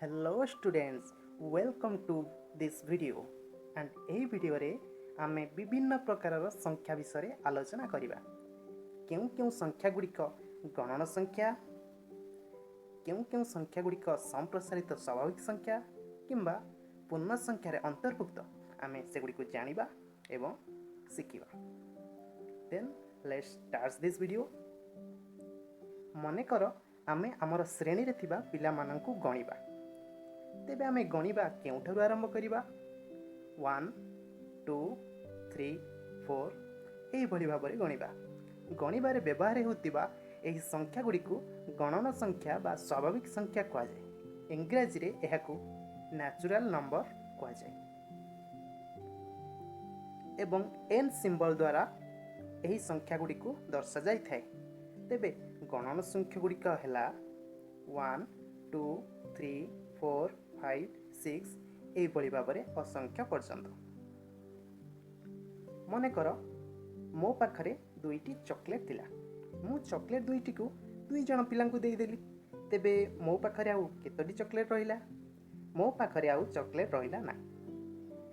Hello students, welcome to this video and ଏହି ଭିଡ଼ିଓରେ ଆମେ ବିଭିନ୍ନ ପ୍ରକାରର ସଂଖ୍ୟା ବିଷୟରେ ଆଲୋଚନା କରିବା। କେଉଁ କେଉଁ ସଂଖ୍ୟା ଗୁଡ଼ିକ ଗଣନ ସଂଖ୍ୟା, କେଉଁ ସଂଖ୍ୟା ଗୁଡ଼ିକ ସମ୍ପ୍ରସାରିତ ସ୍ୱାଭାବିକ ସଂଖ୍ୟା କିମ୍ବା ପୂର୍ଣ୍ଣ ସଂଖ୍ୟାରେ ଅନ୍ତର୍ଭୁକ୍ତ ଆମେ ସେଗୁଡ଼ିକୁ ଜାଣିବା ଏବଂ ଶିଖିବା। Then let's start this video। ମନେକର ଆମେ ଆମର ଶ୍ରେଣୀରେ ଥିବା ପିଲାମାନଙ୍କୁ ଗଣିବା। ତେବେ ଆମେ ଗଣିବା କେଉଁଠାରୁ ଆରମ୍ଭ କରିବା? 1 2 3 4 ଏହିଭଳି ଭାବରେ ଗଣିବା। ଗଣିବାରେ ବ୍ୟବହାର ହେଉଥିବା ଏହି ସଂଖ୍ୟା ଗୁଡ଼ିକୁ ଗଣନ ସଂଖ୍ୟା ବା ସ୍ୱାଭାବିକ ସଂଖ୍ୟା କୁହାଯାଏ। ଇଂରାଜୀରେ ଏହାକୁ ନ୍ୟାଚୁରାଲ ନମ୍ବର କୁହାଯାଏ ଏବଂ n ସିମ୍ବଲ ଦ୍ୱାରା ଏହି ସଂଖ୍ୟା ଗୁଡ଼ିକୁ ଦର୍ଶାଯାଇଥାଏ। ତେବେ ଗଣନ ସଂଖ୍ୟା ଗୁଡ଼ିକ ହେଲା 1 2 3 4 5 6 ଏହିଭଳି ଭାବରେ ଅସଂଖ୍ୟ ପର୍ଯ୍ୟନ୍ତ। ମନେକର ମୋ ପାଖରେ ଦୁଇଟି ଚକୋଲେଟ୍ ଥିଲା। ମୁଁ ଚକୋଲେଟ୍ ଦୁଇଟିକୁ 2 ଜଣ ପିଲାଙ୍କୁ ଦେଇଦେଲି। ତେବେ ମୋ ପାଖରେ ଆଉ କେତୋଟି ଚକୋଲେଟ୍ ରହିଲା? ମୋ ପାଖରେ ଆଉ ଚକୋଲେଟ୍ ରହିଲା ନାହିଁ।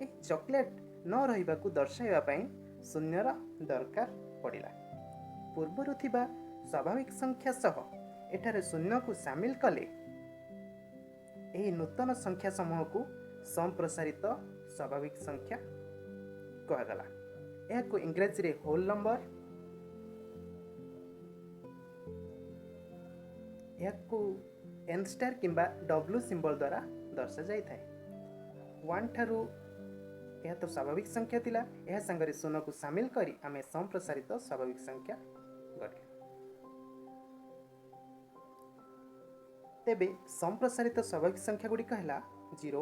ଏହି ଚକୋଲେଟ୍ ନ ରହିବାକୁ ଦର୍ଶାଇବା ପାଇଁ ଶୂନ୍ୟର ଦରକାର ପଡ଼ିଲା। ପୂର୍ବରୁ ଥିବା ସ୍ୱାଭାବିକ ସଂଖ୍ୟା ସହ ଏଠାରେ ଶୂନ୍ୟକୁ ସାମିଲ କଲେ ଏହି ନୂତନ ସଂଖ୍ୟା ସମୂହକୁ ସମ୍ପ୍ରସାରିତ ସ୍ୱାଭାବିକ ସଂଖ୍ୟା କୁହାଗଲା। ଏହାକୁ ଇଂରାଜୀରେ ହୋଲ୍ ନମ୍ବର, ଏହାକୁ n ଷ୍ଟାର କିମ୍ବା w ସିମ୍ବଲ ଦ୍ୱାରା ଦର୍ଶାଯାଇଥାଏ। 1 ଠାରୁ ଏହା ତ ସ୍ୱାଭାବିକ ସଂଖ୍ୟା ଥିଲା, ଏହା ସାଙ୍ଗରେ ଶୂନ୍ୟକୁ ସାମିଲ କରି ଆମେ ସମ୍ପ୍ରସାରିତ ସ୍ୱାଭାବିକ ସଂଖ୍ୟା ଗଢ଼ିବା। ତେବେ ସମ୍ପ୍ରସାରିତ ସ୍ୱାଭାବିକ ସଂଖ୍ୟା ଗୁଡ଼ିକ ହେଲା 0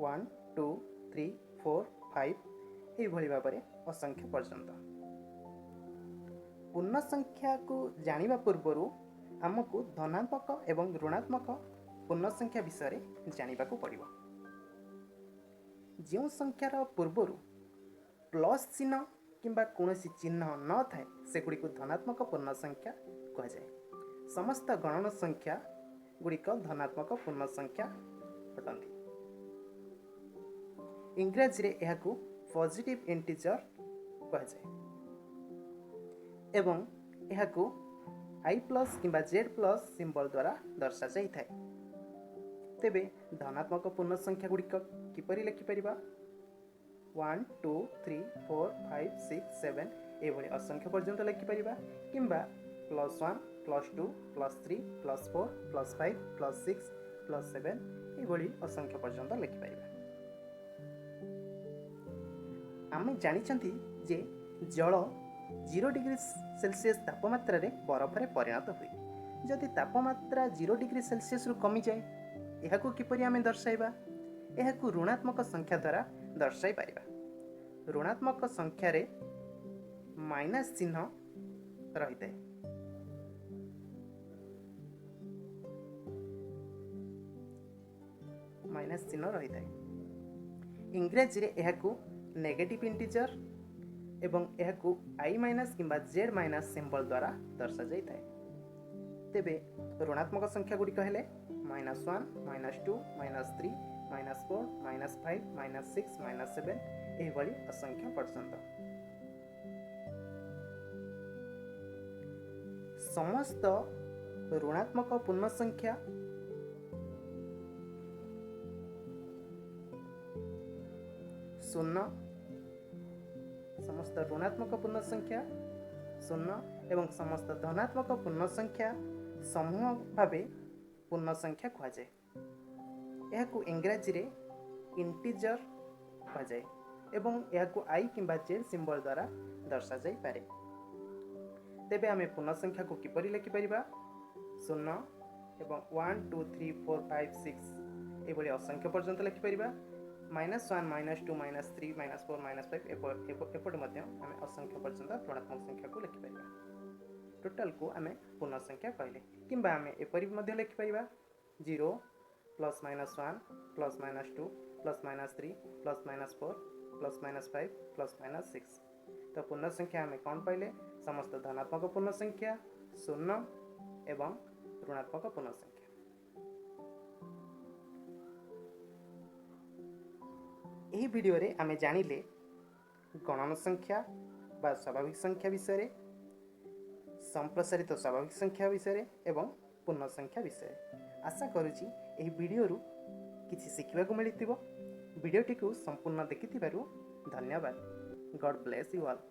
1 2 3 4 5 ଏହିଭଳି ଭାବରେ ଅସଂଖ୍ୟ ପର୍ଯ୍ୟନ୍ତ। ପୂର୍ଣ୍ଣ ସଂଖ୍ୟାକୁ ଜାଣିବା ପୂର୍ବରୁ ଆମକୁ ଧନାତ୍ମକ ଏବଂ ଋଣାତ୍ମକ ପୂର୍ଣ୍ଣ ସଂଖ୍ୟା ବିଷୟରେ ଜାଣିବାକୁ ପଡ଼ିବ। ଯେଉଁ ସଂଖ୍ୟାର ପୂର୍ବରୁ ପ୍ଲସ୍ ଚିହ୍ନ କିମ୍ବା କୌଣସି ଚିହ୍ନ ନଥାଏ ସେଗୁଡ଼ିକୁ ଧନାତ୍ମକ ପୂର୍ଣ୍ଣ ସଂଖ୍ୟା କୁହାଯାଏ। ସମସ୍ତ ଗଣନ ସଂଖ୍ୟା ଗୁଡ଼ିକ ଧନାତ୍ମକ ପୂର୍ଣ୍ଣ ସଂଖ୍ୟା ଅଟନ୍ତି। ଇଂରାଜୀରେ ଏହାକୁ ପଜିଟିଭ୍ ଇଣ୍ଟିଜର କୁହାଯାଏ ଏବଂ ଏହାକୁ i ପ୍ଲସ୍ କିମ୍ବା z ପ୍ଲସ୍ ସିମ୍ବଲ ଦ୍ୱାରା ଦର୍ଶାଯାଇଥାଏ। ତେବେ ଧନାତ୍ମକ ପୂର୍ଣ୍ଣ ସଂଖ୍ୟା ଗୁଡ଼ିକ କିପରି ଲେଖିପାରିବା? 1 2 3 4 5 6 7 ଏଭଳି ଅସଂଖ୍ୟ ପର୍ଯ୍ୟନ୍ତ ଲେଖିପାରିବା କିମ୍ବା +1 +2 +3 +4 +5 +6 +7 ଏଭଳି ଅସଂଖ୍ୟ ପର୍ଯ୍ୟନ୍ତ ଲେଖିପାରିବା। ଆମେ ଜାଣିଛନ୍ତି ଯେ ଜଳ 0 ଡିଗ୍ରୀ ସେଲସିୟସ୍ ତାପମାତ୍ରାରେ ବରଫରେ ପରିଣତ ହୁଏ। ଯଦି ତାପମାତ୍ରା 0 ଡିଗ୍ରୀ ସେଲସିୟସ୍ରୁ କମିଯାଏ ଏହାକୁ କିପରି ଆମେ ଦର୍ଶାଇବା? ଏହାକୁ ଋଣାତ୍ମକ ସଂଖ୍ୟା ଦ୍ୱାରା ଦର୍ଶାଇ ପାରିବା। ଋଣାତ୍ମକ ସଂଖ୍ୟାରେ ମାଇନସ୍ ଚିହ୍ନ ରହିଥାଏ। ମାଇନସ୍ ଚିହ୍ନ ରହିଥାଏ। ଇଂରାଜୀରେ ଏହାକୁ ନେଗେଟିଭ୍ ଇଣ୍ଟିଜର ଏବଂ ଏହାକୁ i ମାଇନସ୍ କିମ୍ବା z ମାଇନସ୍ ସିମ୍ବଲ ଦ୍ୱାରା ଦର୍ଶାଯାଇଥାଏ। ତେବେ ଋଣାତ୍ମକ ସଂଖ୍ୟା ଗୁଡ଼ିକ ହେଲେ -1 -2 -3 -4 -5 -6 -7 ଏହିଭଳି ଅସଂଖ୍ୟ ପର୍ଯ୍ୟନ୍ତ। ସମସ୍ତ ଋଣାତ୍ମକ ପୂର୍ଣ୍ଣ ସଂଖ୍ୟା ଶୂନ୍ୟ, ସମସ୍ତ ଋଣାତ୍ମକ ପୂର୍ଣ୍ଣ ସଂଖ୍ୟା ଶୂନ୍ୟ ଏବଂ ସମସ୍ତ ଧନାତ୍ମକ ପୂର୍ଣ୍ଣ ସଂଖ୍ୟା ସମୂହ ଭାବେ ପୂର୍ଣ୍ଣ ସଂଖ୍ୟା କୁହାଯାଏ। ଏହାକୁ ଇଂରାଜୀରେ ଇଣ୍ଟିଜର କୁହାଯାଏ ଏବଂ ଏହାକୁ i କିମ୍ବା z ସିମ୍ବଲ ଦ୍ୱାରା ଦର୍ଶାଯାଇପାରେ। ତେବେ ଆମେ ପୂର୍ଣ୍ଣ ସଂଖ୍ୟାକୁ କିପରି ଲେଖିପାରିବା? ଶୂନ୍ୟ ଏବଂ 1 2 3 4 5 6 ଏଭଳି ଅସଂଖ୍ୟ ପର୍ଯ୍ୟନ୍ତ ଲେଖିପାରିବା। -1 -2 -3 -4 -5 ଏପଟେ ମଧ୍ୟ ଆମେ ଅସଂଖ୍ୟ ପର୍ଯ୍ୟନ୍ତ ଋଣାତ୍ମକ ସଂଖ୍ୟାକୁ ଲେଖିପାରିବା। ଟୋଟାଲକୁ ଆମେ ପୂର୍ଣ୍ଣ ସଂଖ୍ୟା କହିଲେ କିମ୍ବା ଆମେ ଏପରି ମଧ୍ୟ ଲେଖିପାରିବା 0 +-1 +-2 +-3 +-4 +-5 +-6। ତ ପୂର୍ଣ୍ଣ ସଂଖ୍ୟା ଆମେ କ'ଣ ପାଇଲେ? ସମସ୍ତ ଧନାତ୍ମକ ପୂର୍ଣ୍ଣ ସଂଖ୍ୟା ଶୂନ୍ୟ ଏବଂ ଋଣାତ୍ମକ ପୂର୍ଣ୍ଣ ସଂଖ୍ୟା। ଏହି ଭିଡ଼ିଓରେ ଆମେ ଜାଣିଲେ ଗଣନ ସଂଖ୍ୟା ବା ସ୍ୱାଭାବିକ ସଂଖ୍ୟା ବିଷୟରେ, ସମ୍ପ୍ରସାରିତ ସ୍ୱାଭାବିକ ସଂଖ୍ୟା ବିଷୟରେ ଏବଂ ପୂର୍ଣ୍ଣ ସଂଖ୍ୟା ବିଷୟରେ। ଆଶା କରୁଛି ଏହି ଭିଡ଼ିଓରୁ କିଛି ଶିଖିବାକୁ ମିଳିଥିବ। ଭିଡ଼ିଓଟିକୁ ସମ୍ପୂର୍ଣ୍ଣ ଦେଖିଥିବାରୁ ଧନ୍ୟବାଦ। ଗଡ୍ ବ୍ଲେସ୍ ୟୁ ଅଲ୍।